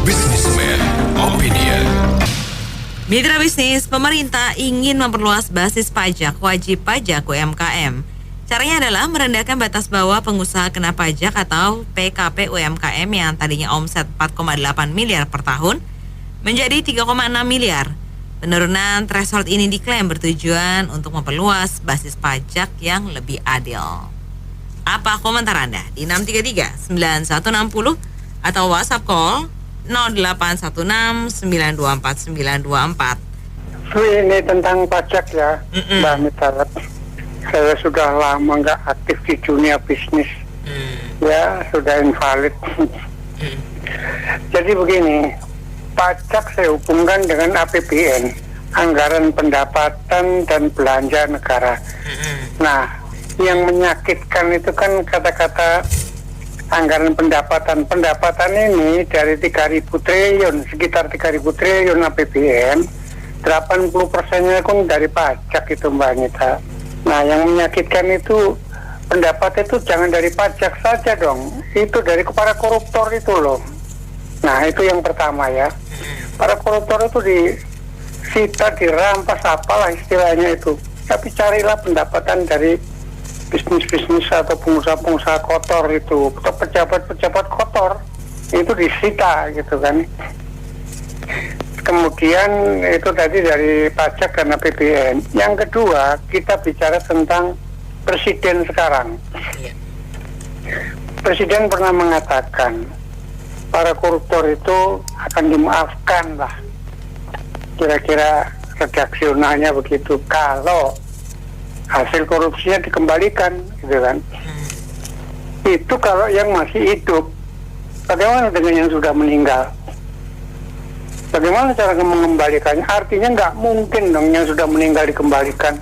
Businessman Opinion. Mitra bisnis, pemerintah ingin memperluas basis pajak wajib pajak UMKM. Caranya adalah merendahkan batas bawah pengusaha kena pajak atau PKP UMKM yang tadinya omset 4,8 miliar per tahun menjadi 3,6 miliar. Penurunan threshold ini diklaim bertujuan untuk memperluas basis pajak yang lebih adil. Apa komentar Anda di 633-9160 atau WhatsApp call 0816-924-924. Ini tentang pajak ya, Mbak Mita. Saya sudah lama nggak aktif di dunia bisnis. Ya, sudah invalid. Jadi begini, pajak saya hubungkan dengan APBN, anggaran pendapatan dan belanja negara. Nah, yang menyakitkan itu kan kata-kata anggaran pendapatan. Pendapatan ini dari 3.000 triliun, sekitar 3.000 triliun APBN, 80%-nya kan dari pajak itu Mbak Anita. Nah, yang menyakitkan itu pendapat itu jangan dari pajak saja dong, itu dari para koruptor itu loh. Nah, itu yang pertama ya. Para koruptor itu disita, dirampas, apalah istilahnya itu. Tapi carilah pendapatan dari bisnis-bisnis atau pengusaha-pengusaha kotor itu, atau pejabat-pejabat kotor itu disita gitu kan. Kemudian itu tadi dari pajak dan APBN. Yang kedua, kita bicara tentang presiden sekarang. Presiden pernah mengatakan para koruptor itu akan dimaafkan lah. Kira-kira redaksionalnya begitu, kalau hasil korupsinya dikembalikan gitu kan. Itu kalau yang masih hidup. Bagaimana dengan yang sudah meninggal? Bagaimana cara mengembalikannya? Artinya nggak mungkin dong yang sudah meninggal dikembalikan.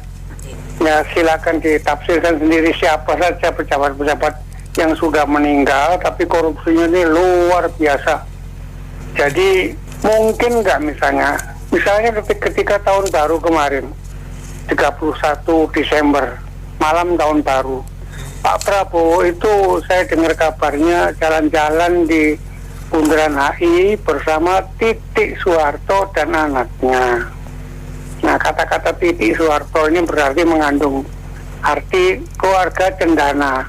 Ya silakan ditafsirkan sendiri siapa saja pejabat-pejabat yang sudah meninggal tapi korupsinya ini luar biasa. Jadi mungkin nggak misalnya ketika tahun baru kemarin 31 Desember, malam tahun baru, Pak Prabowo itu saya dengar kabarnya jalan-jalan di Bundaran HI bersama Titik Soeharto dan anaknya. Nah, kata-kata Titik Soeharto ini berarti mengandung arti keluarga cendana.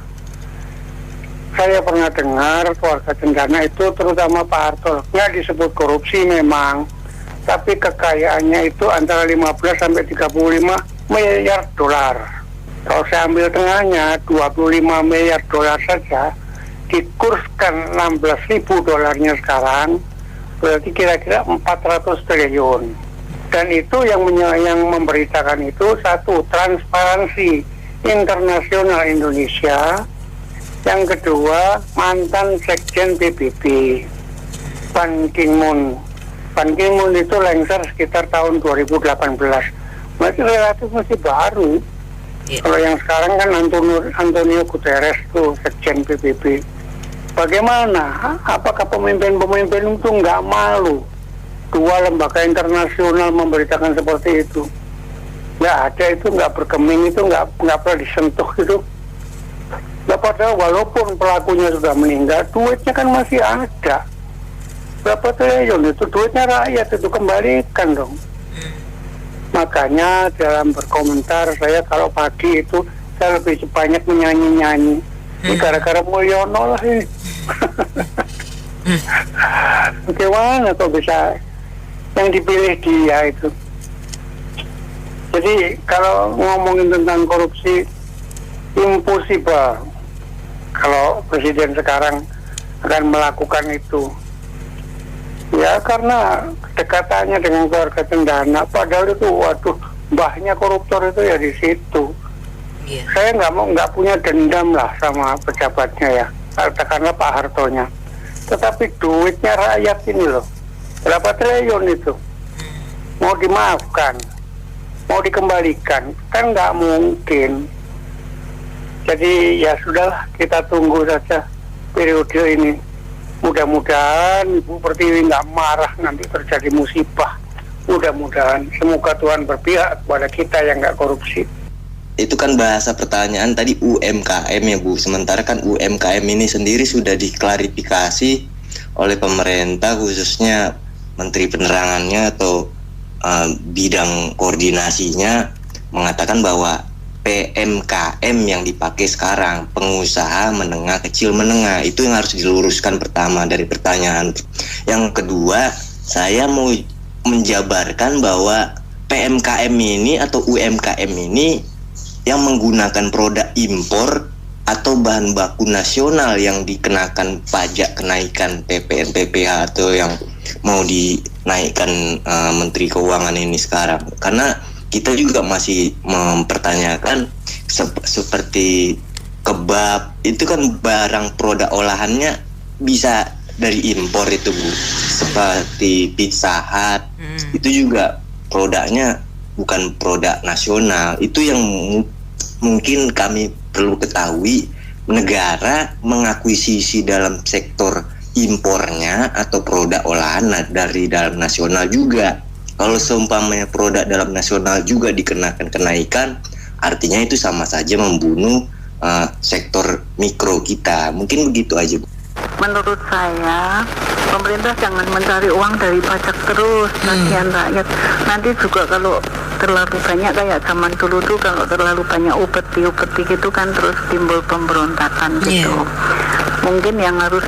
Saya pernah dengar keluarga cendana itu terutama Pak Harto, nggak disebut korupsi memang, tapi kekayaannya itu antara 15 sampai 35 miliar dolar. Kalau saya ambil tengahnya 25 miliar dolar saja, dikurskan 16.000 dolarnya sekarang, berarti kira-kira 400 triliun. Dan itu yang memberitakan itu satu, Transparansi Internasional Indonesia. Yang kedua, mantan Sekjen PBB Ban Ki-moon. Ban Ki-moon itu lengser sekitar tahun 2018. Masih relatif masih baru. Kalau yang sekarang kan Antonio Guterres tuh Sekjen PBB. Bagaimana? Apakah pemimpin-pemimpin itu nggak malu? Dua lembaga internasional memberitakan seperti itu. Nggak ada itu, nggak bergeming itu, nggak pernah disentuh itu. Nah, padahal walaupun pelakunya sudah meninggal, duitnya kan masih ada. Berapa triliun itu duitnya rakyat, itu kembalikan dong. Makanya dalam berkomentar saya kalau pagi itu saya lebih banyak menyanyi-nyanyi. Ini gara-gara Mulyono lah ini. Bagaimana kok bisa yang dipilih dia itu? Jadi kalau ngomongin tentang korupsi, impossible kalau presiden sekarang akan melakukan itu. Ya karena kedekatannya dengan keluarga cendana, padahal itu waduh mbahnya koruptor itu ya di situ. Saya nggak punya dendam lah sama pejabatnya ya, katakanlah Pak Hartonya. Tetapi duitnya rakyat ini loh, berapa triliun itu mau dimaafkan, mau dikembalikan, kan nggak mungkin. Jadi ya sudahlah, kita tunggu saja periode ini. Mudah-mudahan Ibu Pertiwi nggak marah nanti terjadi musibah. Mudah-mudahan, semoga Tuhan berpihak kepada kita yang nggak korupsi. Itu kan bahasa pertanyaan tadi UMKM ya Bu. Sementara kan UMKM ini sendiri sudah diklarifikasi oleh pemerintah, khususnya Menteri Penerangannya atau bidang koordinasinya mengatakan bahwa PMKM yang dipakai sekarang, pengusaha menengah, kecil menengah, itu yang harus diluruskan pertama dari pertanyaan. Yang kedua, saya mau menjabarkan bahwa PMKM ini atau UMKM ini yang menggunakan produk impor atau bahan baku nasional yang dikenakan pajak kenaikan PPN PPh atau yang mau dinaikkan Menteri Keuangan ini sekarang. Karena kita juga masih mempertanyakan seperti kebab itu kan barang produk olahannya bisa dari impor itu Bu. Seperti Pizza Hut itu juga produknya bukan produk nasional. Itu yang mungkin kami perlu ketahui, negara mengakuisisi dalam sektor impornya atau produk olahan dari dalam nasional juga. Kalau seumpamanya produk dalam nasional juga dikenakan kenaikan, artinya itu sama saja membunuh sektor mikro kita. Mungkin begitu aja, Bu. Menurut saya, pemerintah jangan mencari uang dari pajak terus, kasihan rakyat. Nanti juga kalau terlalu banyak kayak zaman dulu tuh, kalau terlalu banyak upeti gitu kan terus timbul pemberontakan gitu. Mungkin yang harus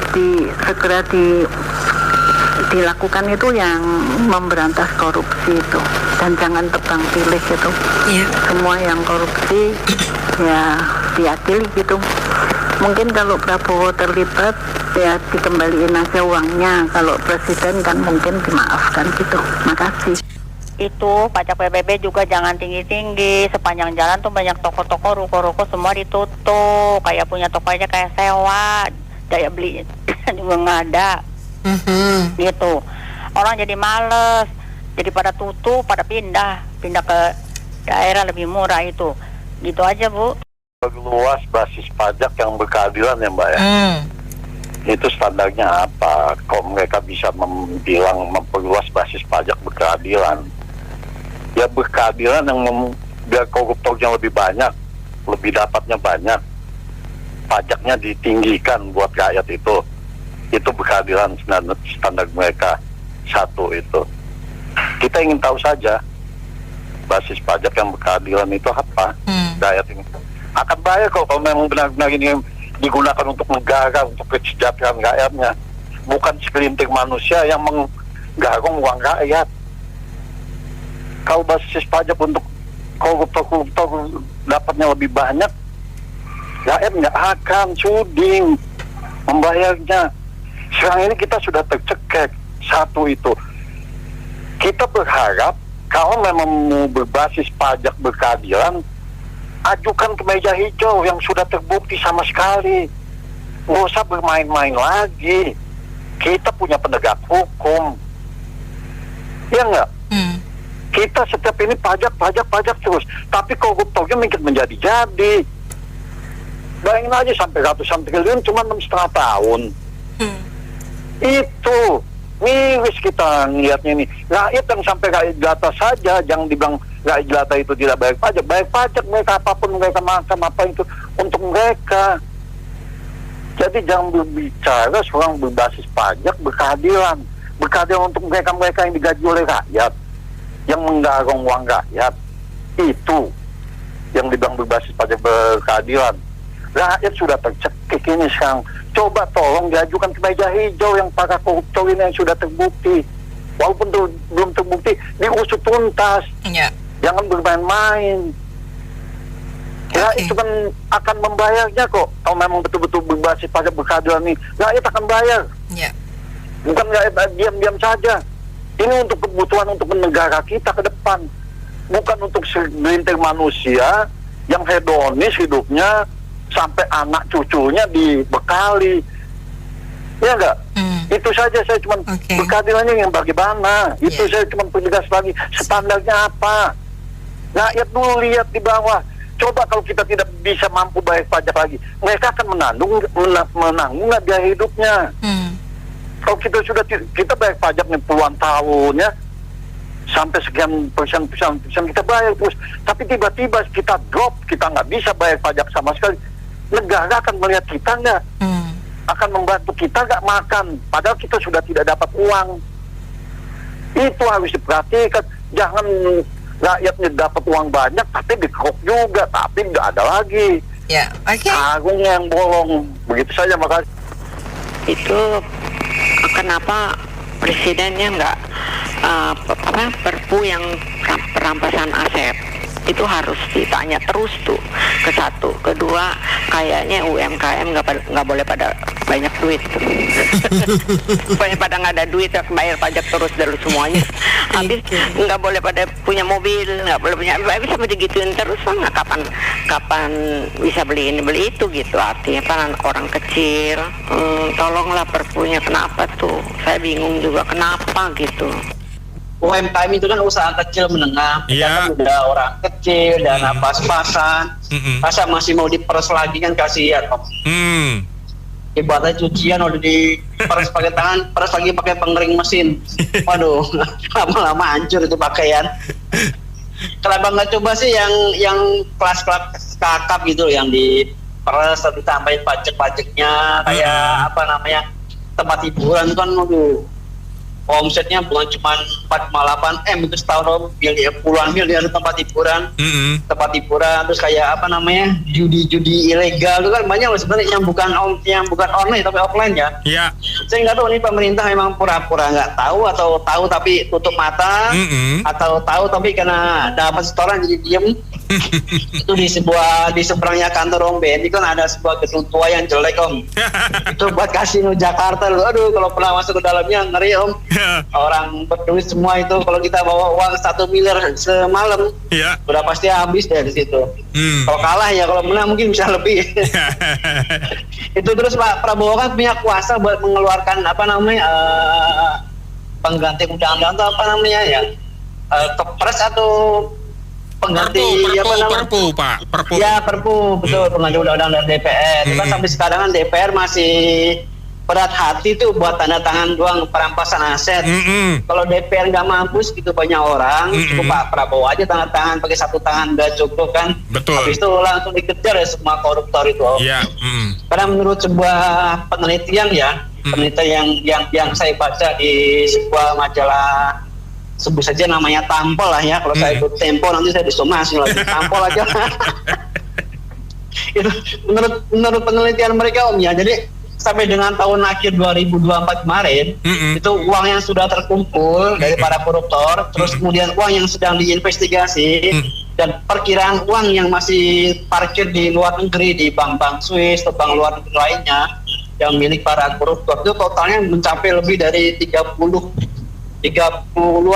segera dilakukan itu yang memberantas korupsi itu, dan jangan tebang pilih gitu. Semua yang korupsi ya diadili gitu. Mungkin kalau Prabowo terlibat ya dikembaliin aja uangnya, kalau presiden kan mungkin dimaafkan gitu. Makasih. Itu pajak PBB juga jangan tinggi-tinggi. Sepanjang jalan tuh banyak toko-toko, ruko-ruko semua ditutup. Kayak punya toko aja kayak sewa, daya beli juga nggak ada. Gitu. Orang jadi males, jadi pada tutup, pada pindah ke daerah lebih murah itu. Gitu aja Bu. Luas basis pajak yang berkeadilan ya Mbak ya. Itu standarnya apa? Kok mereka bisa bilang memperluas basis pajak berkeadilan? Ya berkeadilan yang biar koruptornya lebih banyak, lebih dapatnya banyak, pajaknya ditinggikan buat rakyat itu berkeadilan standar mereka. Satu itu. Kita ingin tahu saja basis pajak yang berkeadilan itu apa? Rakyat ini akan bayar kok kalau memang benar-benar ini digunakan untuk negara, untuk kesejahteraan rakyatnya, bukan segelintir manusia yang menggarong uang rakyat. Kalau basis pajak untuk koruptor dapatnya lebih banyak, rakyat nggak akan sudi membayarnya. Sekarang ini kita sudah tercekek. Satu itu, kita berharap kalau memang mau berbasis pajak berkeadilan, ajukan ke meja hijau yang sudah terbukti sama sekali. Nggak usah bermain-main lagi. Kita punya penegak hukum. Ya nggak? Kita setiap ini pajak terus. Tapi koruptornya mungkin menjadi-jadi. Bayangin aja sampai ratusan triliun cuma 6,5 tahun. Itu miris kita ngeliatnya ini. Rakyat yang sampai rakyat jelata saja, jangan dibilang rakyat jelata itu tidak bayar pajak. Bayar pajak mereka, apapun mereka makan apa itu untuk mereka. Jadi jangan berbicara seorang berbasis pajak berkeadilan. Berkeadilan untuk mereka-mereka yang digaji oleh rakyat, yang menggarong uang rakyat. Itu yang dibilang berbasis pajak berkeadilan. Rakyat sudah tercekik ini sekarang. Coba tolong diajukan ke meja hijau yang para koruptor ini yang sudah terbukti. Walaupun belum terbukti, diusut tuntas. Jangan bermain-main. Ya itu kan akan membayarnya kok. Kalau memang betul-betul berbasis pajak berkeadilan ini, rakyat akan bayar. Bukan rakyat diam-diam saja. Ini untuk kebutuhan untuk negara kita ke depan. Bukan untuk segelintir manusia yang hedonis hidupnya sampai anak cucunya dibekali. Ya enggak? Itu saja saya cuma berkeadilannya yang bagaimana. Itu saya cuma perjelas lagi standarnya apa. Rakyat dulu lihat di bawah. Coba kalau kita tidak bisa mampu bayar pajak lagi, mereka akan menanggung nggak biaya hidupnya. Kalau kita bayar pajak nih puluhan tahun ya, sampai sekian persen kita bayar terus, tapi tiba-tiba kita drop, kita nggak bisa bayar pajak sama sekali, negara akan melihat kita nggak? akan membantu kita gak makan, padahal kita sudah tidak dapat uang. Itu harus diperhatikan. Jangan rakyatnya dapat uang banyak tapi dikerok juga, tapi nggak ada lagi. Ya, oke. Agungnya yang bolong. Begitu saja, makasih. Itu kenapa presidennya nggak perpu yang perampasan aset itu harus ditanya terus tuh, ke satu, kedua kayaknya UMKM nggak boleh pada banyak duit tuh. pada nggak ada duit bayar pajak terus dari semuanya, habis nggak boleh pada punya mobil, nggak boleh punya, bisa digituin terus nggak, kapan bisa beli ini beli itu gitu. Artinya kan orang kecil, tolonglah perpunya, kenapa tuh, saya bingung juga kenapa gitu. UMKM itu kan usaha kecil menengah, Iya. kan udah orang kecil dan pas-pasan, masa masih mau diperes lagi kan kasihan Om. Ibaratnya cucian udah diperes pakai tangan, peres lagi pakai pengering mesin. Waduh, lama-lama hancur itu pakaian. Kenapa nggak coba sih yang kelas-kelas kakap gitu, yang diperes tapi tambahin pajak-pajaknya kayak apa namanya, tempat hiburan kan, waduh, omsetnya bukan cuma 4,8 M itu setahun, puluhan miliar tempat hiburan, terus kayak apa namanya, judi ilegal itu kan banyak loh sebenarnya yang bukan online tapi offline ya. Iya. Saya nggak tahu nih pemerintah memang pura-pura nggak tahu atau tahu tapi tutup mata, atau tahu tapi karena dapat setoran jadi diem. Itu di seberangnya kantor Om BNI kan ada sebuah gedung tua yang jelek Om. Itu buat kasino Jakarta loh. Aduh, kalau pernah masuk ke dalamnya ngeri Om. Orang berduit semua itu, kalau kita bawa uang 1 miliar semalam, udah pasti habis dari situ. Kalau kalah ya, kalau menang mungkin bisa lebih. Itu terus Pak Prabowo kan punya kuasa buat mengeluarkan apa namanya, pengganti undang-undang atau apa namanya ya, kepres atau pengganti Perpu, Pak. Perpu. Ya, perpu, betul, pengganti undang-undang dari DPR. Kan sampai sekarang kan DPR masih berat hati tuh buat tanda tangan doang perampasan aset. Kalau DPR nggak mampu gitu banyak orang, cukup Pak Prabowo aja tanda tangan, pakai satu tangan udah cukup kan. Betul. Habis itu langsung dikejar ya semua koruptor itu. Iya. Karena menurut sebuah penelitian ya, penelitian yang saya baca di sebuah majalah, sebut saja namanya Tampol lah ya. Kalau saya ikut Tempo nanti saya disomasi lagi. Tampol aja. Itu menurut penelitian mereka Om ya. Jadi sampai dengan tahun akhir 2024 kemarin, itu uang yang sudah terkumpul dari para koruptor, terus kemudian uang yang sedang diinvestigasi, dan perkiraan uang yang masih parkir di luar negeri, di bank-bank Swiss atau bank luar negeri lainnya yang milik para koruptor, itu totalnya mencapai lebih dari 30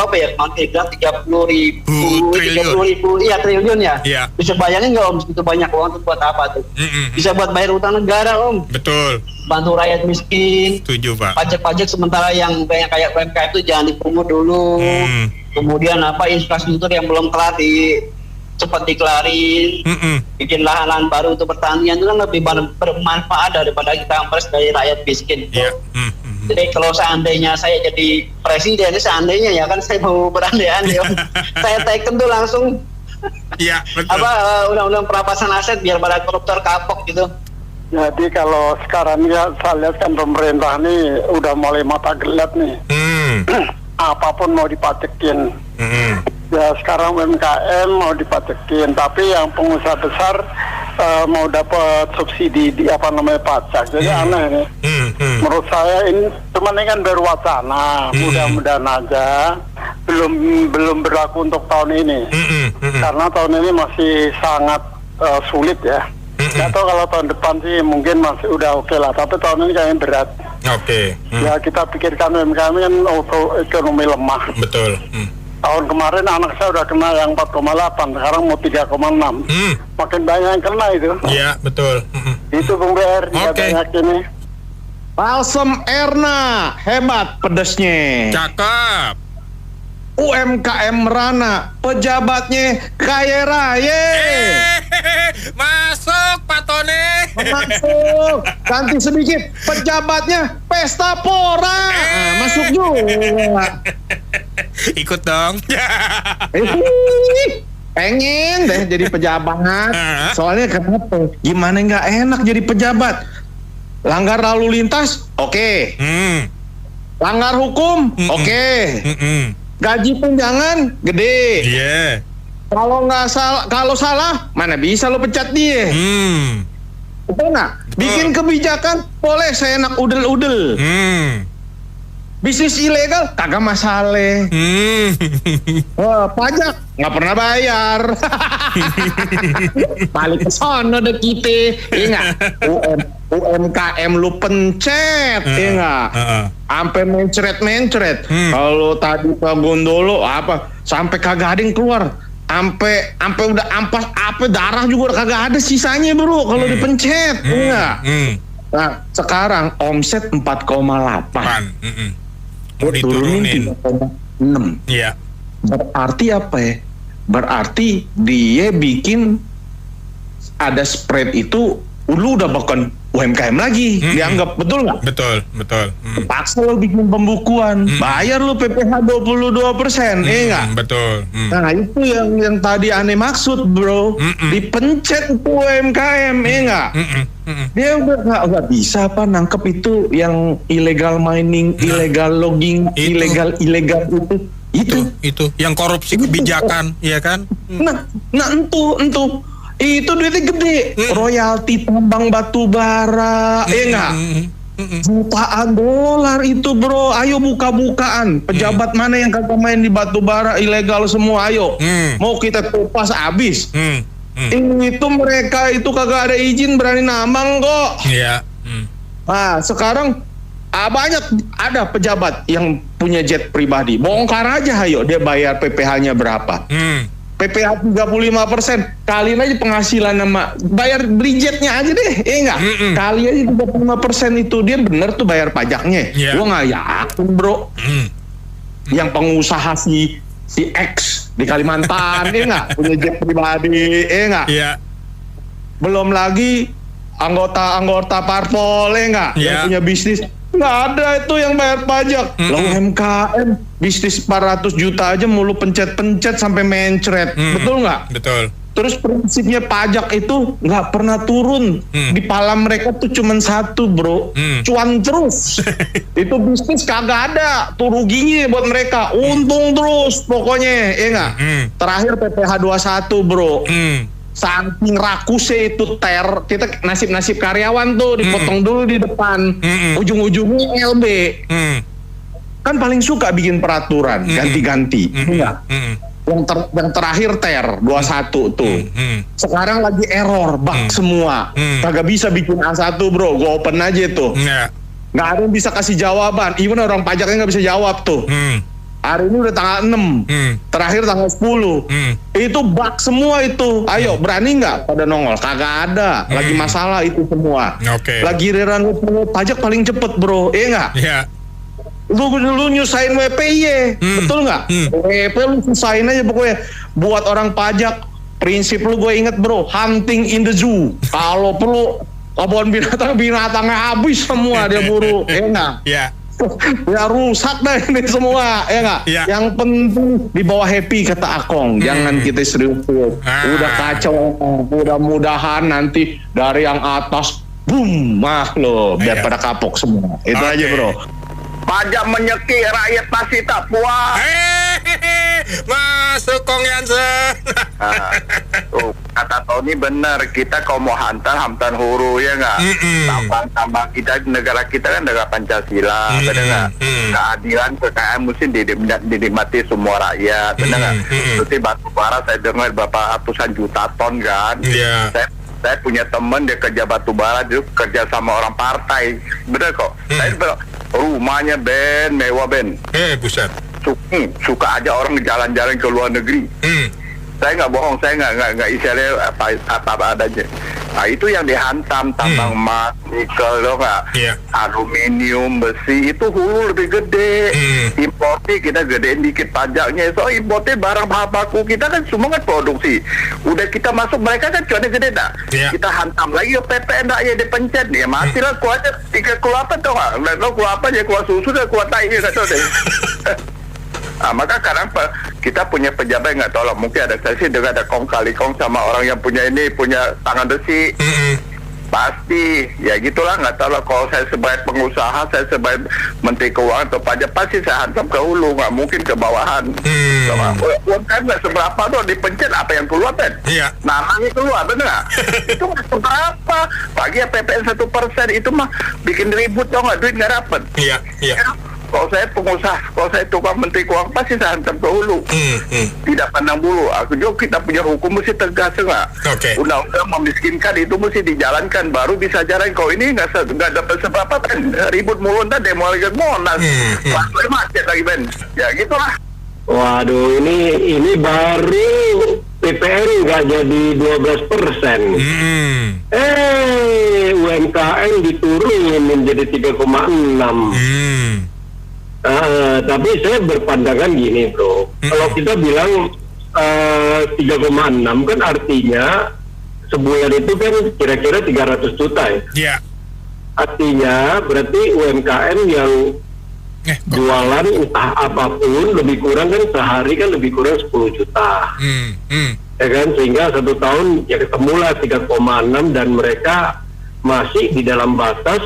apa ya, 30 ribu triliun ya. Bisa bayangin nggak Om, segitu banyak uang itu buat apa tuh? Bisa buat bayar utang negara Om. Betul. Bantu rakyat miskin. Setuju Pak. Pajak-pajak sementara yang banyak kayak UMKM itu jangan dipungut dulu. Kemudian apa, infrastruktur yang belum kelar cepat dikelarin. Bikin lahan-lahan baru untuk pertanian itu kan lebih bermanfaat daripada kita meres dari rakyat miskin. Jadi kalau seandainya saya jadi presiden, seandainya ya kan saya mau berandai-andai, saya teken tuh langsung undang-undang perampasan aset biar pada koruptor kapok gitu. Jadi kalau sekarang ya saya lihat kan pemerintah nih udah mulai mata gelat nih. Apapun mau dipacekin. Ya sekarang UMKM mau dipacekin, tapi yang pengusaha besar mau dapat subsidi di apa namanya pajak. Jadi aneh nih. Menurut saya ini cuman ini kan baru wacana, mudah-mudahan aja belum berlaku untuk tahun ini. Karena tahun ini masih sangat sulit ya. Nggak tahu kalau tahun depan sih mungkin masih udah oke lah, tapi tahun ini kayaknya berat. Ya kita pikirkan UMKM kan ekonomi lemah. Betul. Tahun kemarin anak saya udah kena yang 4,8, sekarang mau 3,6. Makin banyak yang kena itu. Iya, betul. Itu Bung BR, banyak ini. Balsem Erna, hebat pedesnya. Cakep. UMKM merana, pejabatnya kaya raya. Masuk Pak Tony. Masuk. Ganti sedikit, pejabatnya pesta pora. Masuk juga. Ikut dong. Pengen deh jadi pejabat. Soalnya kenapa? Gimana nggak enak jadi pejabat? Langgar lalu lintas, oke. Langgar hukum, oke. Gaji tunjangan gede. Iya. Kalau salah, mana bisa lo pecat dia? Betul nggak? Bikin kebijakan boleh seenak udel-udel. Bisnis ilegal kagak masalah. Wah, pajak nggak pernah bayar. Balik ke sono deh kita. Iya nggak? UMKM lu pencet, iya nggak? Sampai mencret. Kalau tadi Pak Gondolo sampai kagak ada yang keluar. Sampai udah ampas darah juga udah kagak ada sisanya bro kalau dipencet, iya. Nah sekarang omset 4,8. Turunin 3,6. Iya. Berarti apa ya? Berarti dia bikin ada spread itu lu udah bukan UMKM lagi dianggap, betul nggak? Betul. Paksa lo bikin pembukuan, bayar lo PPh 22%, nggak? Betul. Nah itu yang tadi aneh maksud bro, dipencet itu UMKM, nggak? Dia udah nggak bisa nangkep itu yang illegal mining, illegal logging, ilegal itu yang korupsi kebijakan, iya kan? Nah entu itu duitnya gede, royalti tambang batu bara, enggak? Jutaan dolar itu bro, ayo buka-bukaan. Pejabat mana yang kagak main di batu bara ilegal semua, ayo. Mau kita kupas abis. Itu mereka itu kagak ada izin berani nambang kok. Iya. Nah sekarang banyak ada pejabat yang punya jet pribadi, bongkar aja ayo, dia bayar PPh-nya berapa? PPh 35%, kaliin aja penghasilan sama bayar beli jetnya aja deh, enggak? Kali aja 35% itu dia bener tuh bayar pajaknya. Gua nggak yakin bro. Yang pengusaha si X di Kalimantan, enggak punya jet pribadi, enggak? Iya. Belum lagi anggota parpol, enggak? Yang punya bisnis. Nggak ada itu yang bayar pajak. Lo UMKM bisnis 400 juta aja mulu pencet-pencet sampai mencret. Betul nggak? Betul. Terus prinsipnya pajak itu nggak pernah turun. Di pala mereka tuh cuman satu bro, cuan terus. Itu bisnis kagak ada tuh ruginya buat mereka, untung terus pokoknya, ya nggak? Terakhir PPh 21 bro. Saking rakusnya itu kita nasib karyawan tuh dipotong dulu di depan, ujung-ujungnya LB. Kan paling suka bikin peraturan ganti-ganti, enggak? Yang terakhir 21 tuh. Sekarang lagi error, bug semua. Kagak bisa bikin A1 bro, gue open aja tuh. Nggak ada yang bisa kasih jawaban, even orang pajaknya nggak bisa jawab tuh. Hari ini udah tanggal 6, terakhir tanggal 10. Itu bug semua itu. Ayo, berani nggak pada nongol? Kagak ada. Lagi masalah itu semua. Lagi riran pajak paling cepet bro, iya nggak? Iya. Lu nyusahin WPY, betul nggak? WP lu susahin aja pokoknya. Buat orang pajak, prinsip lu gue inget bro, hunting in the zoo. Kalau perlu kebun binatangnya habis semua dia buru, iya nggak? Iya. Ya rusak dah ini semua, ya nggak? Yang penting dibawa happy kata Akong, jangan kita serius. Udah kacau, mudah-mudahan nanti dari yang atas, boom, biar pada kapok semua. Itu aja bro. Pajak menyeki, rakyat pasti tak puas. Masuk Kong Yansen. Tuh, kata Tony benar, kita kalau mau hantar huru ya nggak. Tambang kita, negara kita kan negara Pancasila, benar nggak? Keadilan kekayaan mesti dinikmati semua rakyat, benar nggak? Seperti batu bara saya dengar berapa ratusan juta ton kan. Saya punya teman dia kerja batu bara, dia kerja sama orang partai, benar kok. Saya rumahnya mewah buset. Suka aja orang jalan-jalan ke luar negeri. Saya nggak bohong, saya nggak istilahnya apa adanya. Nah itu yang dihantam tambang emas, nikel, aluminium, besi itu hulu lebih gede. Importnya kita gedein dikit pajaknya. So importnya barang baku kita kan semua kan produksi. Udah kita masuk mereka kan cuannya gede dah. Kita hantam lagi PPN dah ya dipencet nih. Mati lah kuatnya 3,8 tau nggak? Lo keluar apa aja, keluar susu dan keluar tai nggak tahu deh. Maka kadang kita punya pejabat nggak tahu lah, mungkin ada sesi dengan ada kong kali kong sama orang yang punya tangan besi. Pasti, ya gitulah, nggak tahu lah. Kalau saya sebagai pengusaha, saya sebagai Menteri Keuangan atau pajak, pasti saya hantam ke hulu, nggak mungkin ke bawahan. Uang kan nggak seberapa tuh, dipencet apa yang keluar kan? Iya. Namanya keluar, bener nggak? Itu nggak seberapa. Pagi PPN 1%, itu mah bikin ribut dong, nggak, duit nggak dapet. Iya, iya. Kalau saya pengusaha, kalau saya tukang Menteri Keuangan, pasti saya hantam ke hulu. Tidak pandang bulu. Aku juga, kita punya hukum mesti tegas, enggak? Oke. Undang-undang memiskinkan itu mesti dijalankan, baru bisa jalan. Kalau ini nggak dapat seberapa kan, ribut mulu, ntar demo lagi Monas, macet lagi Ben. Ya gitulah. Waduh, ini baru PPN nggak jadi 12%. UMKM diturunin menjadi 3,6. Tapi saya berpandangan gini, bro. Kalau kita bilang 3,6 kan artinya sebulan itu kan kira-kira 300 juta ya. Iya. Artinya berarti UMKM yang jualan entah apapun lebih kurang kan sehari kan lebih kurang 10 juta. Ya kan, sehingga 1 tahun ya ketemulah 3,6 dan mereka masih di dalam batas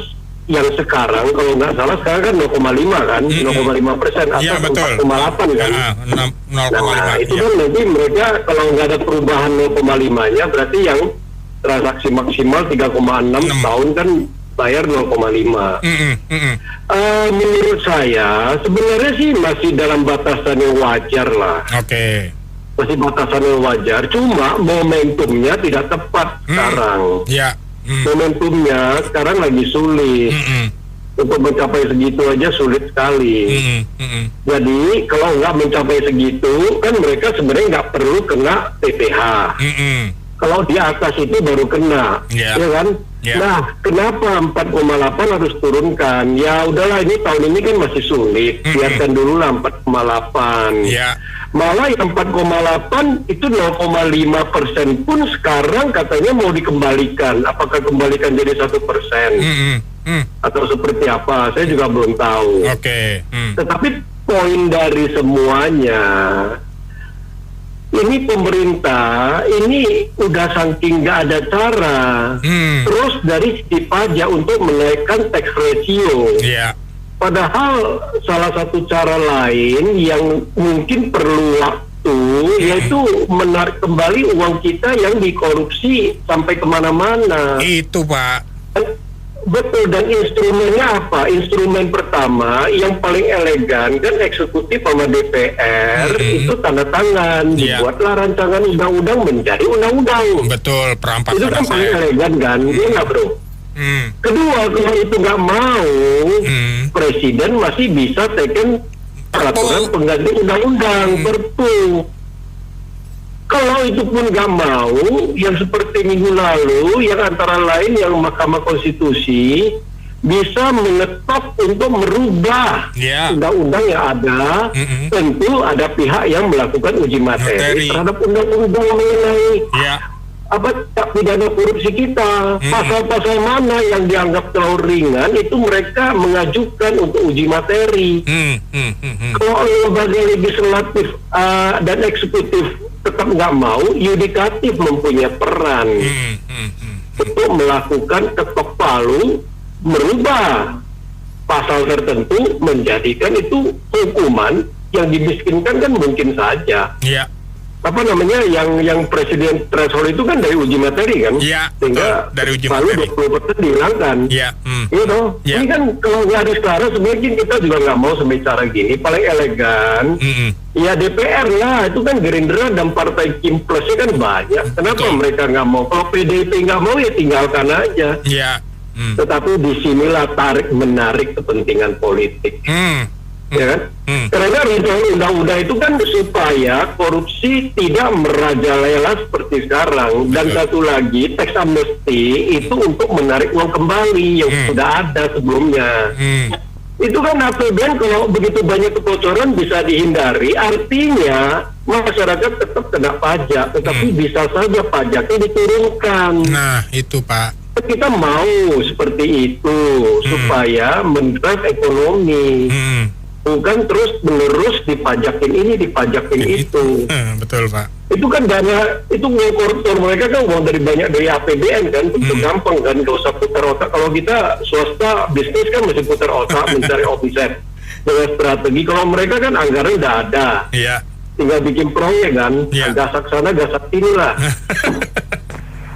yang sekarang kalau nggak salah sekarang kan 0,5 kan, 0,5% atau 4,8 kan. Nah itu kan nanti mereka kalau nggak ada perubahan 0,5-nya berarti yang transaksi maksimal 3,6 tahun kan bayar 0,5. Menurut saya sebenarnya sih masih dalam batasan yang wajar lah. Oke. Masih batasan yang wajar, cuma momentumnya tidak tepat sekarang. Ya. Momentumnya sekarang lagi sulit. Untuk mencapai segitu aja sulit sekali. Jadi kalau nggak mencapai segitu kan mereka sebenarnya nggak perlu kena PPh. Kalau di atas itu baru kena, ya kan? Nah, kenapa 4,8 harus turunkan? Ya udahlah, ini tahun ini kan masih sulit, biarkan dulu lah 4,8. Malah yang 4,8 itu 0,5% pun sekarang katanya mau dikembalikan. Apakah kembalikan jadi 1%? Atau seperti apa? Saya juga belum tahu. Tetapi poin dari semuanya, ini pemerintah ini udah saking nggak ada cara terus dari sisi pajak untuk menaikkan tax ratio. Padahal salah satu cara lain yang mungkin perlu waktu yaitu menarik kembali uang kita yang dikorupsi sampai kemana-mana. Itu Pak. Betul, dan instrumennya apa? Instrumen pertama yang paling elegan kan eksekutif sama DPR itu tanda tangan, dibuatlah rancangan undang-undang menjadi undang-undang. Betul, perampasan itu kan paling elegan kan, iya nggak bro? Kedua, kalau itu nggak mau, presiden masih bisa teken peraturan pengganti undang-undang, Perpu. Kalau itu pun nggak mau, yang seperti minggu lalu, yang antara lain yang Mahkamah Konstitusi bisa mengetop untuk merubah undang-undang yang ada. Tentu ada pihak yang melakukan uji materi terhadap undang-undang mengenai pidana korupsi kita. Pasal-pasal mana yang dianggap terlalu ringan itu mereka mengajukan untuk uji materi. Kalau lembaga legislatif dan eksekutif tetap nggak mau, yudikatif mempunyai peran untuk melakukan ketok palu, merubah pasal tertentu menjadikan itu hukuman. Yang dimiskinkan kan mungkin saja. Apa namanya yang presiden threshold itu kan dari uji materi kan? Sehingga dari uji materi 20% dihilangkan. Gitu. Ini kan kalau nggak ada sekarang sebenarnya kita juga nggak mau sampai cara gini. Paling elegan. Ya DPR lah, itu kan Gerindra dan partai Kim Plusnya kan banyak. Kenapa mereka nggak mau? Kalau PDIP nggak mau ya tinggalkan aja. Tetapi disinilah tarik menarik kepentingan politik. Ya kan? Karena undang-undang itu kan supaya korupsi tidak merajalela seperti sekarang. Dan satu lagi, tax amnesty itu untuk menarik uang kembali yang sudah ada sebelumnya. Itu kan APBN kalau begitu banyak kebocoran bisa dihindari, artinya masyarakat tetap kena pajak, tetapi bisa saja pajaknya diturunkan. Nah, itu Pak. Kita mau seperti itu supaya mendrive ekonomi. Bukan terus menerus dipajakin ini, dipajakin itu. Betul Pak. Itu kan dana, itu koruptor mereka kan uang dari APBN kan, itu gampang kan, gak usah putar otak. Kalau kita swasta bisnis kan masih putar otak mencari omset dengan strategi. Kalau mereka kan anggaran udah ada, tinggal bikin proyek kan, gasak sana gasak sini lah.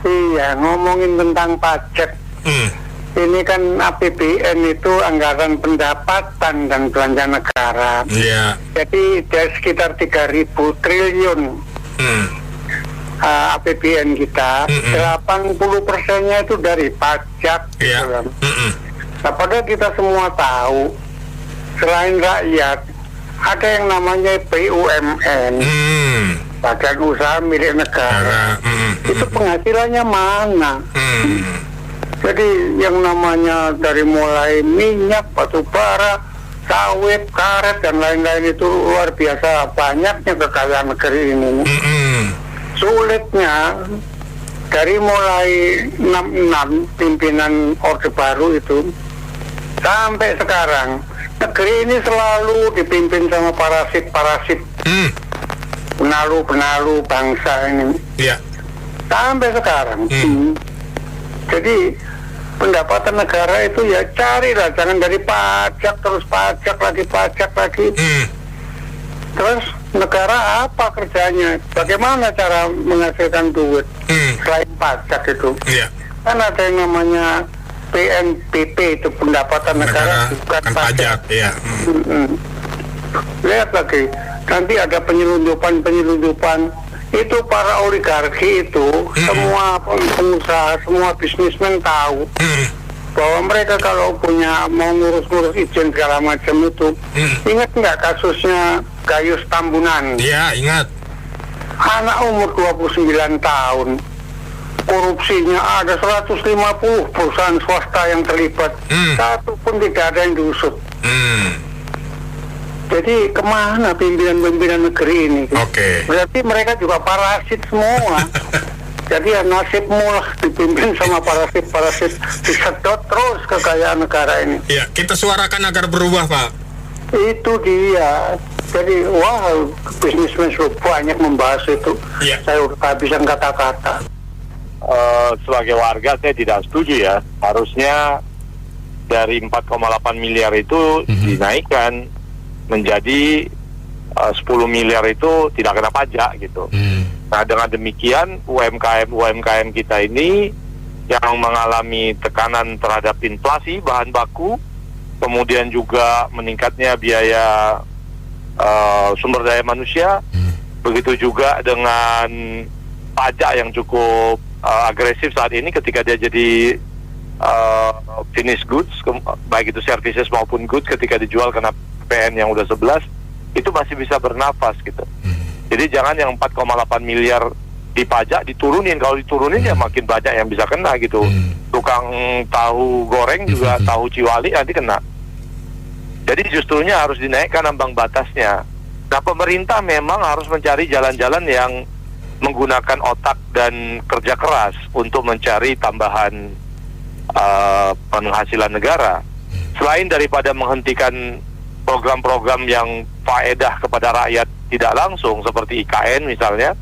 Iya, ngomongin tentang pajak, ini kan APBN itu anggaran pendapatan dan belanja negara. Jadi dari sekitar 3.000 triliun APBN kita, 80%-nya itu dari pajak. Nah, padahal kita semua tahu, selain rakyat, ada yang namanya BUMN, badan usaha milik negara. Itu penghasilannya mana? Jadi yang namanya dari mulai minyak, batu bara, sawit, karet, dan lain-lain itu luar biasa banyaknya kekayaan negeri ini. Sulitnya dari mulai 66 pimpinan Orde Baru itu sampai sekarang, negeri ini selalu dipimpin sama parasit-parasit, penalu-penalu bangsa ini. Sampai sekarang. Jadi pendapatan negara itu ya carilah, jangan dari pajak terus pajak lagi. Terus negara apa kerjanya? Bagaimana cara menghasilkan duit selain pajak itu? Kan ada yang namanya PNBP, itu pendapatan negara bukan pajak. Lihat lagi, nanti ada penyelundupan. Itu para oligarki itu, semua pengusaha, semua bisnismen tahu bahwa mereka kalau mau ngurus izin segala macam itu, ingat nggak kasusnya Gayus Tambunan? Iya, ingat. Anak umur 29 tahun, korupsinya ada 150 perusahaan swasta yang terlibat, satu pun tidak ada yang diusut. Jadi kemana pimpinan-pimpinan negeri ini? Berarti mereka juga parasit semua. Jadi ya nasibmu lah dipimpin sama parasit-parasit, disedot terus kekayaan negara ini. Iya, kita suarakan agar berubah, Pak. Itu dia. Jadi bisnismen sudah banyak membahas itu. Saya udah kehabisan kata-kata. Sebagai warga saya tidak setuju ya. Harusnya dari 4,8 miliar itu dinaikkan menjadi 10 miliar itu tidak kena pajak gitu. Nah, dengan demikian UMKM kita ini yang mengalami tekanan terhadap inflasi bahan baku, kemudian juga meningkatnya biaya sumber daya manusia, begitu juga dengan pajak yang cukup agresif saat ini ketika dia jadi finished goods, baik itu services maupun goods, ketika dijual kena PN yang udah 11, itu masih bisa bernafas gitu. Jadi jangan yang 4,8 miliar dipajak diturunin. Kalau diturunin ya makin banyak yang bisa kena gitu. Tukang tahu goreng juga, tahu ciwali nanti kena. Jadi justrunya harus dinaikkan ambang batasnya. Nah, pemerintah memang harus mencari jalan-jalan yang menggunakan otak dan kerja keras untuk mencari tambahan penghasilan negara. Selain daripada menghentikan program-program yang faedah kepada rakyat tidak langsung seperti IKN misalnya.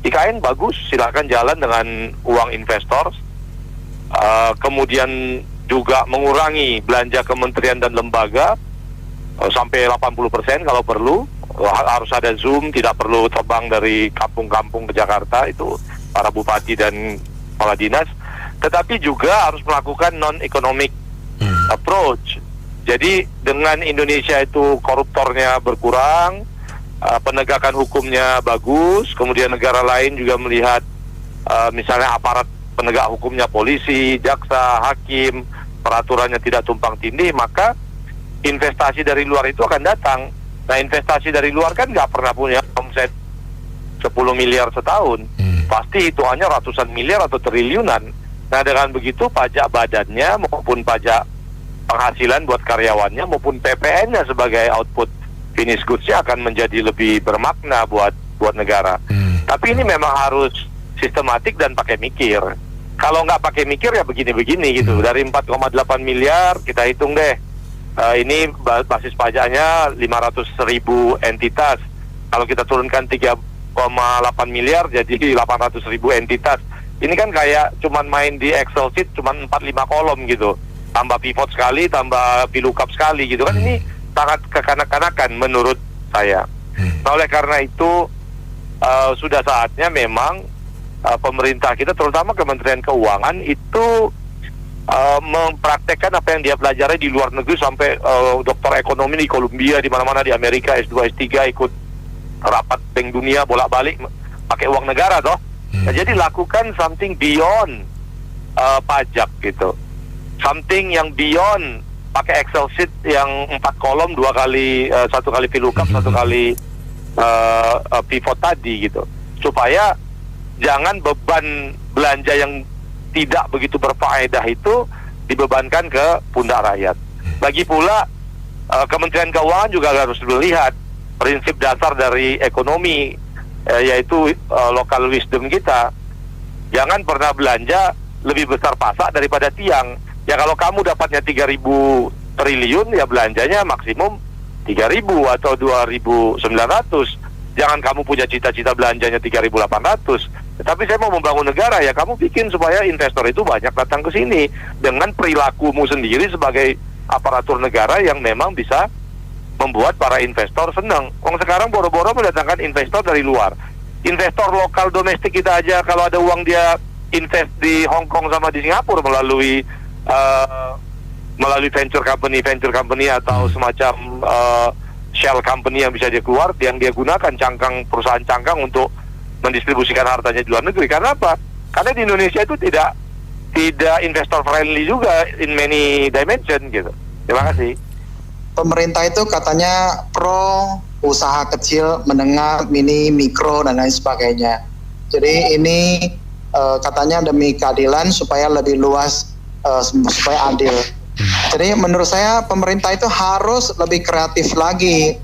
IKN bagus, silakan jalan dengan uang investor. Kemudian juga mengurangi belanja kementerian dan lembaga sampai 80% kalau perlu. Harus ada Zoom, tidak perlu terbang dari kampung-kampung ke Jakarta, itu para bupati dan kepala dinas. Tetapi juga harus melakukan non-economic approach. Jadi dengan Indonesia itu koruptornya berkurang, penegakan hukumnya bagus, kemudian negara lain juga melihat misalnya aparat penegak hukumnya polisi, jaksa, hakim, peraturannya tidak tumpang tindih, maka investasi dari luar itu akan datang. Nah, investasi dari luar kan nggak pernah punya omset 10 miliar setahun, pasti hitungannya ratusan miliar atau triliunan. Nah, dengan begitu pajak badannya maupun pajak penghasilan buat karyawannya maupun PPN-nya sebagai output finish goods-nya akan menjadi lebih bermakna buat negara. Tapi ini memang harus sistematik dan pakai mikir. Kalau nggak pakai mikir ya begini-begini gitu. Dari 4,8 miliar kita hitung deh. Ini basis pajaknya 500.000 entitas. Kalau kita turunkan 3,3 miliar jadi 800 ribu entitas. Ini kan kayak cuman main di Excel sheet cuman 4-5 kolom gitu. Tambah pivot sekali, tambah VLOOKUP sekali gitu kan. Ini sangat kekanak-kanakan menurut saya. Nah, oleh karena itu sudah saatnya memang pemerintah kita, terutama Kementerian Keuangan itu mempraktekkan apa yang dia pelajari di luar negeri sampai doktor ekonomi di Columbia, di mana-mana di Amerika, S2, S3 ikut rapat Bank Dunia bolak-balik pakai uang negara toh. Nah, jadi lakukan something beyond pajak gitu. Something yang beyond pakai Excel sheet yang 4 kolom 2 kali 1 kali VLOOKUP 1 kali pivot tadi gitu. Supaya jangan beban belanja yang tidak begitu berfaedah itu dibebankan ke pundak rakyat. Lagi pula Kementerian Keuangan juga harus melihat prinsip dasar dari ekonomi, yaitu local wisdom kita. Jangan pernah belanja lebih besar pasak daripada tiang. Ya kalau kamu dapatnya 3.000 triliun, ya belanjanya maksimum 3.000 atau 2.900. Jangan kamu punya cita-cita belanjanya 3.800. Tapi saya mau membangun negara, ya kamu bikin supaya investor itu banyak datang ke sini dengan perilakumu sendiri sebagai aparatur negara yang memang bisa membuat para investor senang. Sekarang boro-boro mendatangkan investor dari luar. Investor lokal domestik kita aja kalau ada uang dia invest di Hong Kong sama di Singapura melalui venture company atau semacam shell company yang bisa dia keluar, yang dia gunakan perusahaan cangkang untuk mendistribusikan hartanya di luar negeri. Karena apa? Karena di Indonesia itu tidak investor friendly juga in many dimension gitu. Terima kasih. Pemerintah itu katanya pro usaha kecil, menengah, mini, mikro dan lain sebagainya. Jadi ini katanya demi keadilan supaya lebih luas, supaya adil. Jadi menurut saya pemerintah itu harus lebih kreatif lagi.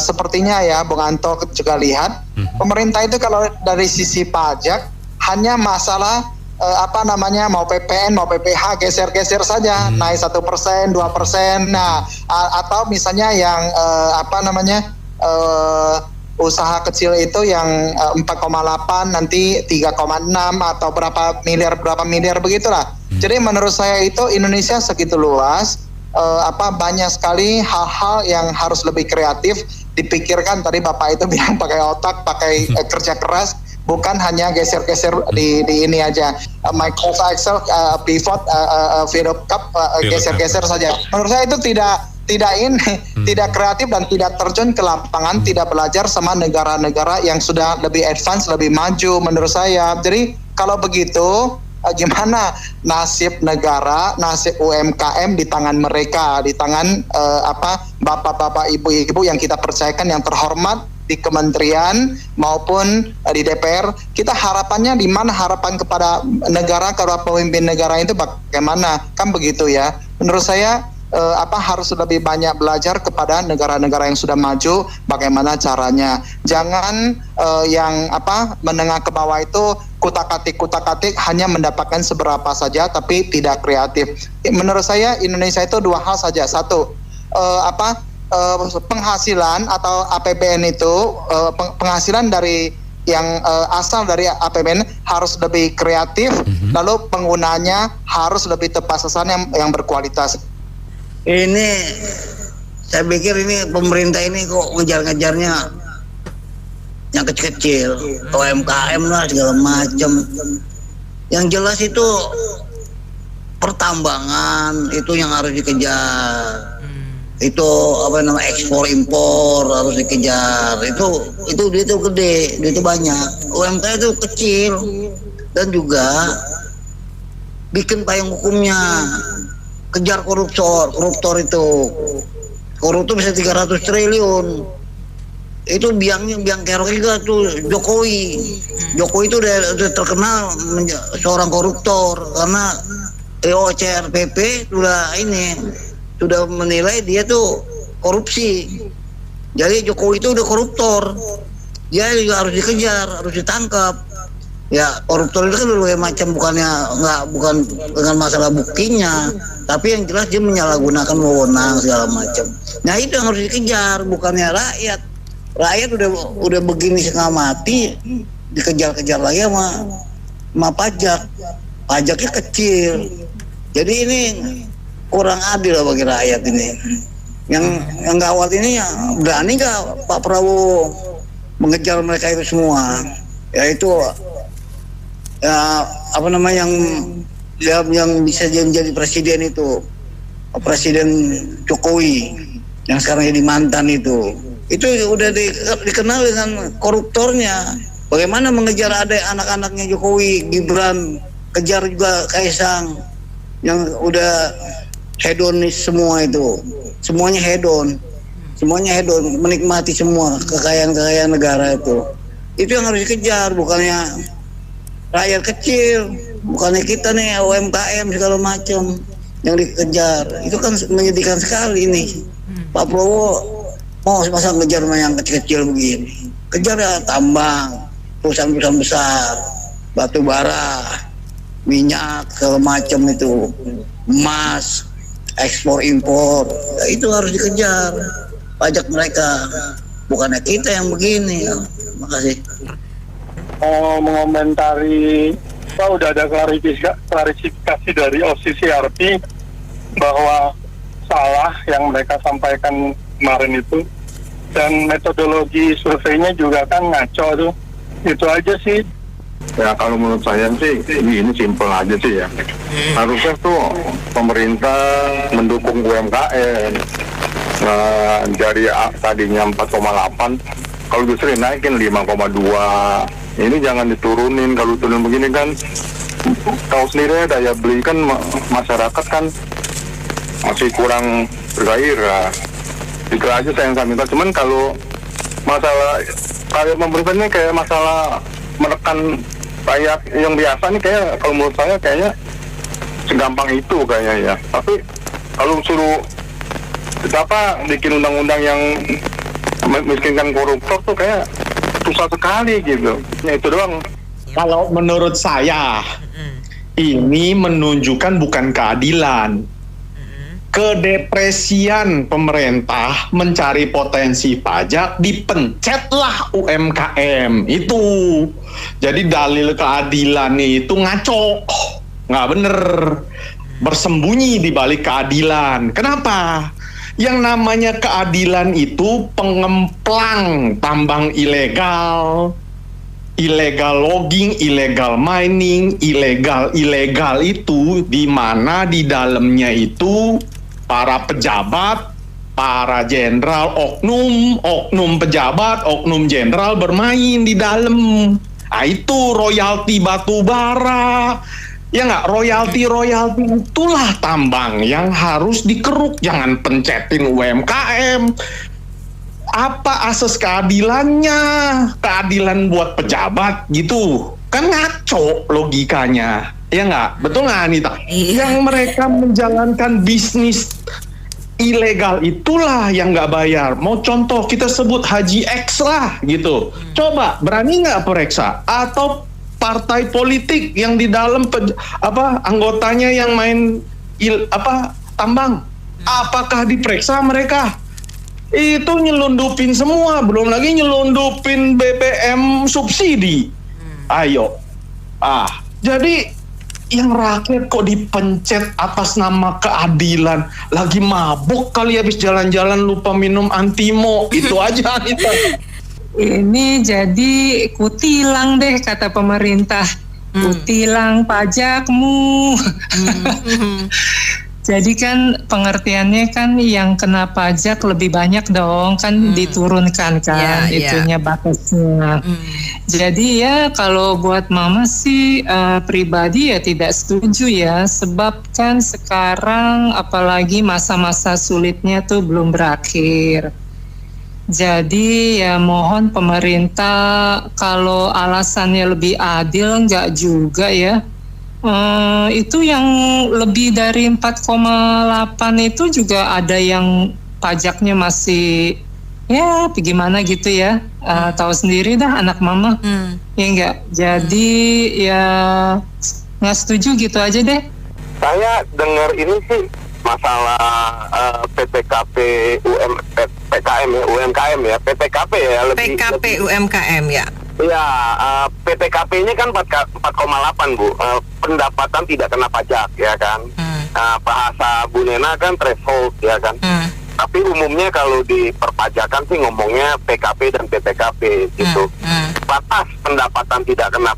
Sepertinya ya Bung Anto juga lihat, pemerintah itu kalau dari sisi pajak hanya masalah mau PPN mau PPH geser-geser saja, naik 1%, 2%. Nah, atau misalnya yang usaha kecil itu yang 4,8 nanti 3,6 atau berapa miliar begitulah. Jadi menurut saya itu Indonesia segitu luas, banyak sekali hal-hal yang harus lebih kreatif dipikirkan. Tadi Bapak itu bilang pakai otak, pakai kerja keras, bukan hanya geser-geser di ini aja. Microsoft Excel, pivot, VLOOKUP, geser-geser saja. Menurut saya itu tidak kreatif dan tidak terjun ke lapangan, tidak belajar sama negara-negara yang sudah lebih advance, lebih maju menurut saya. Jadi kalau begitu gimana nasib negara, nasib UMKM di tangan mereka, di tangan bapak-bapak, ibu-ibu yang kita percayakan, yang terhormat di kementerian maupun di DPR. Kita harapannya di mana, harapan kepada negara, kepada pemimpin negara itu bagaimana, kan begitu ya. Menurut saya harus lebih banyak belajar kepada negara-negara yang sudah maju bagaimana caranya. Jangan yang menengah ke bawah itu kutak-katik hanya mendapatkan seberapa saja tapi tidak kreatif. Menurut saya Indonesia itu dua hal saja. Satu, penghasilan atau APBN itu penghasilan dari yang asal dari APBN harus lebih kreatif, lalu penggunanya harus lebih tepat sasaran yang berkualitas. Ini saya pikir ini pemerintah ini kok ngejar-ngejarnya yang kecil-kecil, UMKM lah segala macam. Yang jelas itu pertambangan itu yang harus dikejar. Itu ekspor impor harus dikejar. Itu dia itu gede, dia itu banyak. UMKM itu kecil dan juga bikin payung hukumnya. Kejar koruptor itu. Koruptor bisa 300 triliun. Itu biang kerok juga tuh Jokowi. Jokowi itu udah terkenal seorang koruptor karena OCRPP sudah menilai dia tuh korupsi. Jadi Jokowi itu udah koruptor. Dia juga harus dikejar, harus ditangkap. Ya, koruptor itu kan berbagai macam, bukan dengan masalah buktinya, tapi yang jelas dia menyalahgunakan wewenang segala macam. Nah, itu yang harus dikejar, bukannya rakyat. rakyat udah begini setengah mati, dikejar-kejar lagi sama pajaknya kecil. Jadi ini kurang adil bagi rakyat ini. Yang gawat ini ya, berani nggak Pak Prabowo mengejar mereka itu semua? Yaitu yang bisa jadi presiden itu Presiden Jokowi yang sekarang jadi mantan itu udah dikenal dengan koruptornya. Bagaimana mengejar anak-anaknya Jokowi, Gibran, kejar juga Kaisang yang udah hedonis semua itu, semuanya hedon, menikmati semua kekayaan negara itu yang harus dikejar, bukannya rakyat kecil, bukannya kita nih UMKM segala macam yang dikejar. Itu kan menyedihkan sekali nih. Pak Prabowo mau masa ngejar yang kecil-kecil begini, kejar ya tambang, perusahaan-perusahaan besar, batu bara, minyak segala macam itu, emas, ekspor impor, itu harus dikejar pajak mereka, bukannya kita yang begini. Makasih. Mengomentari, udah ada klarifikasi dari OCCRP bahwa salah yang mereka sampaikan kemarin itu, dan metodologi surveinya juga kan ngaco tuh. Itu aja sih. Ya kalau menurut saya sih ini simpel aja sih ya. Harusnya tuh pemerintah mendukung UMKM. Dari tadinya 4,8, kalau justru naikin 5,2. Ini jangan diturunin. Kalau turun begini kan tahu sendiri daya beli kan masyarakat kan masih kurang bergairah. Itu aja saya minta. Cuman kalau masalah kayak pemerintahnya kayak masalah menekan rakyat yang biasa nih, kayak kalau menurut saya kayaknya segampang itu kayaknya ya. Tapi kalau suruh bikin undang-undang yang miskinkan koruptor tuh kayak susah sekali gitu. Ya itu doang. Kalau menurut saya ini menunjukkan bukan keadilan, kedepresian pemerintah mencari potensi pajak, dipencetlah UMKM itu. Jadi dalil keadilan itu ngaco, nggak bener, bersembunyi di balik keadilan. Kenapa? Yang namanya keadilan itu pengemplang tambang ilegal, illegal logging, illegal mining, ilegal itu di mana di dalamnya itu para pejabat, para jenderal, oknum pejabat, oknum jenderal bermain di dalam. Nah, itu royalti batu bara. Ya nggak, royalti itulah tambang yang harus dikeruk, jangan pencetin UMKM. Apa asas keadilannya? Keadilan buat pejabat gitu, kan ngaco logikanya, ya nggak? Betul nggak Anita? Yang mereka menjalankan bisnis ilegal itulah yang nggak bayar. Mau contoh kita sebut Haji X lah gitu. Coba berani nggak periksa? Atau partai politik yang di dalam anggotanya yang main tambang, apakah diperiksa mereka? Itu nyelundupin semua, belum lagi nyelundupin BBM subsidi. Ayo, jadi yang rakyat kok dipencet atas nama keadilan, lagi mabuk kali habis jalan-jalan lupa minum antimo. Itu aja Anita. Ini jadi kutilang deh kata pemerintah, kutilang pajakmu. Jadi kan pengertiannya kan yang kena pajak lebih banyak dong, kan diturunkan kan itunya batasnya. Jadi ya kalau buat mama sih pribadi ya tidak setuju ya, sebab kan sekarang apalagi masa-masa sulitnya tuh belum berakhir. Jadi ya mohon pemerintah kalau alasannya lebih adil enggak juga ya. Itu yang lebih dari 4,8 itu juga ada yang pajaknya masih ya gimana gitu ya. Tahu sendiri dah anak mama. Ya enggak. Jadi ya nggak setuju gitu aja deh. Saya dengar ini sih masalah PPKP PKM ya, UMKM ya, PPKP ya lebih PKP UMKM ya. Iya, PPKP ini kan 4,8 Bu, pendapatan tidak kena pajak ya kan. Bahasa Bu Nena kan threshold ya kan. Tapi umumnya kalau di perpajakan sih ngomongnya PKP dan PPKP gitu. Batas pendapatan tidak kena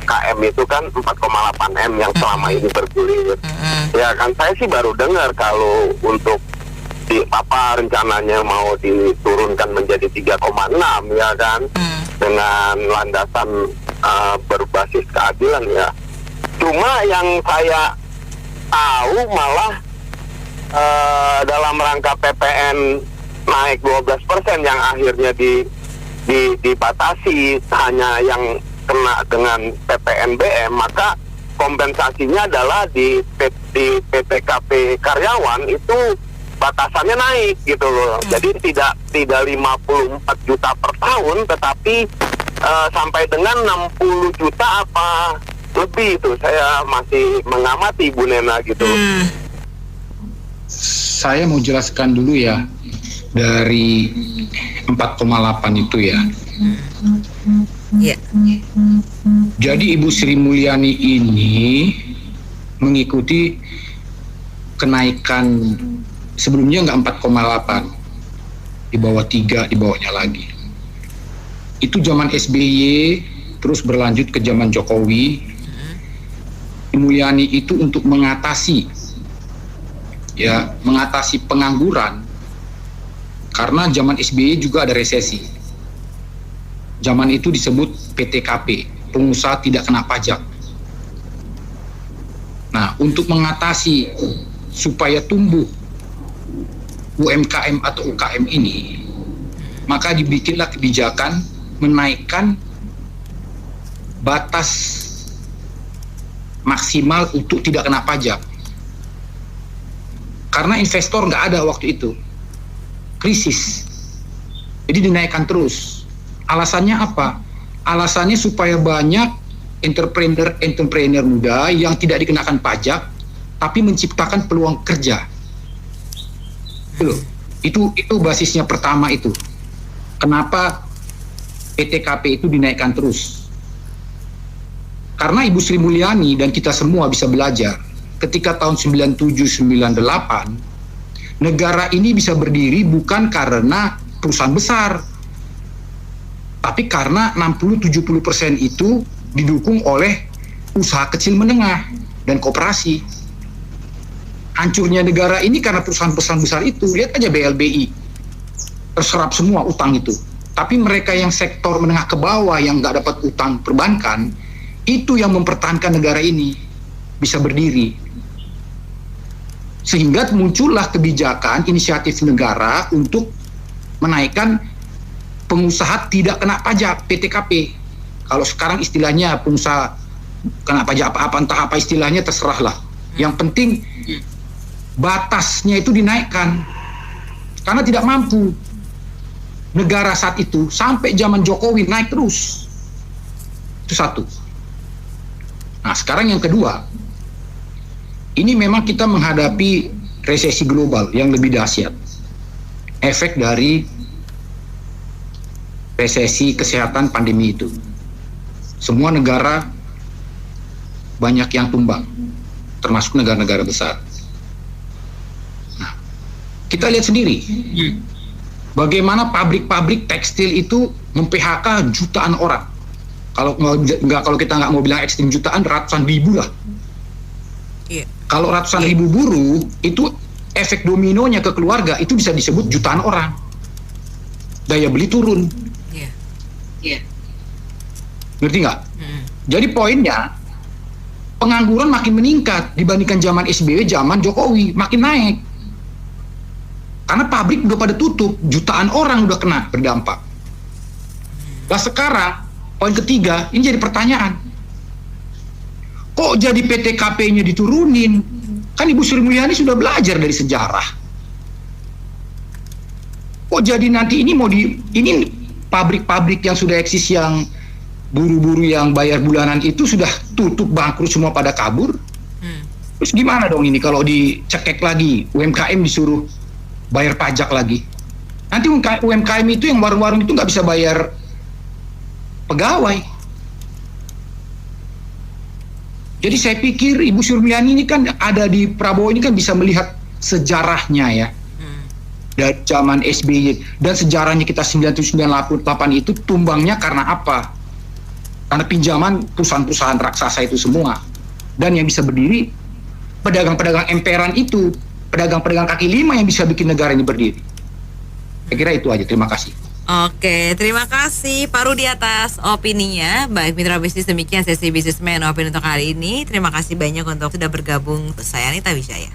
KM itu kan 4,8 M yang selama ini bergulir. Ya kan, saya sih baru dengar kalau untuk rencananya mau diturunkan menjadi 3,6 ya kan, dengan landasan berbasis keadilan ya. Cuma yang saya tahu malah dalam rangka PPN naik 12% yang akhirnya dibatasi hanya yang kena dengan PPNBM, maka kompensasinya adalah di PPKP karyawan itu batasannya naik gitu loh. Jadi tidak 54 juta per tahun, tetapi sampai dengan 60 juta apa lebih itu. Saya masih mengamati Bu Nena gitu. Saya mau jelaskan dulu ya dari 4,8 itu ya. Jadi Ibu Sri Mulyani ini mengikuti kenaikan sebelumnya nggak 4,8, di bawah 3, di bawahnya lagi. Itu zaman SBY, terus berlanjut ke zaman Jokowi. Mulyani itu untuk mengatasi pengangguran, karena zaman SBY juga ada resesi. Zaman itu disebut PTKP, pengusaha tidak kena pajak. Nah, untuk mengatasi supaya tumbuh UMKM atau UKM ini, maka dibikinlah kebijakan menaikkan batas maksimal untuk tidak kena pajak. Karena investor nggak ada waktu itu, krisis, jadi dinaikkan terus. Alasannya apa? Alasannya supaya banyak entrepreneur muda yang tidak dikenakan pajak, tapi menciptakan peluang kerja. Itu basisnya pertama itu. Kenapa PTKP itu dinaikkan terus? Karena Ibu Sri Mulyani dan kita semua bisa belajar, ketika tahun 97-98, negara ini bisa berdiri bukan karena perusahaan besar, tapi karena 60-70% itu didukung oleh usaha kecil menengah dan koperasi. Hancurnya negara ini karena perusahaan-perusahaan besar itu. Lihat aja BLBI, terserap semua utang itu. Tapi mereka yang sektor menengah ke bawah yang nggak dapat utang perbankan, itu yang mempertahankan negara ini bisa berdiri. Sehingga muncullah kebijakan inisiatif negara untuk menaikkan pengusaha tidak kena pajak, PTKP. Kalau sekarang istilahnya pengusaha kena pajak apa-apa, entah apa istilahnya, terserahlah. Yang penting batasnya itu dinaikkan, karena tidak mampu. Negara saat itu sampai zaman Jokowi naik terus. Itu satu. Nah, sekarang yang kedua, ini memang kita menghadapi resesi global yang lebih dahsyat. Efek dari resesi kesehatan pandemi itu. Semua negara banyak yang tumbang, termasuk negara-negara besar. Nah, kita lihat sendiri bagaimana pabrik-pabrik tekstil itu mem-PHK jutaan orang. Kalau kita nggak mau bilang ekstrim jutaan, ratusan ribu lah. Kalau ratusan ribu buruh, itu efek dominonya ke keluarga itu bisa disebut jutaan orang. Daya beli turun. Ngerti nggak? Jadi poinnya, pengangguran makin meningkat dibandingkan zaman SBY, zaman Jokowi makin naik. Karena pabrik udah pada tutup, jutaan orang udah kena berdampak. Nah sekarang, poin ketiga, ini jadi pertanyaan. Kok jadi PTKP-nya diturunin? Kan Ibu Sri Mulyani sudah belajar dari sejarah. Kok jadi nanti ini ini pabrik-pabrik yang sudah eksis, yang buru-buru yang bayar bulanan itu sudah tutup, bangkrut semua pada kabur. Terus gimana dong ini kalau dicekek lagi, UMKM disuruh bayar pajak lagi? Nanti UMKM itu yang warung-warung itu nggak bisa bayar pegawai. Jadi saya pikir Ibu Sri Mulyani ini kan ada di Prabowo ini kan bisa melihat sejarahnya ya. Dari zaman SBY, dan sejarahnya kita 9798 itu tumbangnya karena apa? Karena pinjaman perusahaan-perusahaan raksasa itu semua. Dan yang bisa berdiri pedagang-pedagang emperan itu, pedagang-pedagang kaki lima yang bisa bikin negara ini berdiri. Saya kira itu aja, terima kasih. Oke, terima kasih Pak Rudi atas opininya. Baik mitra bisnis, demikian sesi Businessman Opini untuk hari ini. Terima kasih banyak untuk sudah bergabung. Saya Anita Wijaya.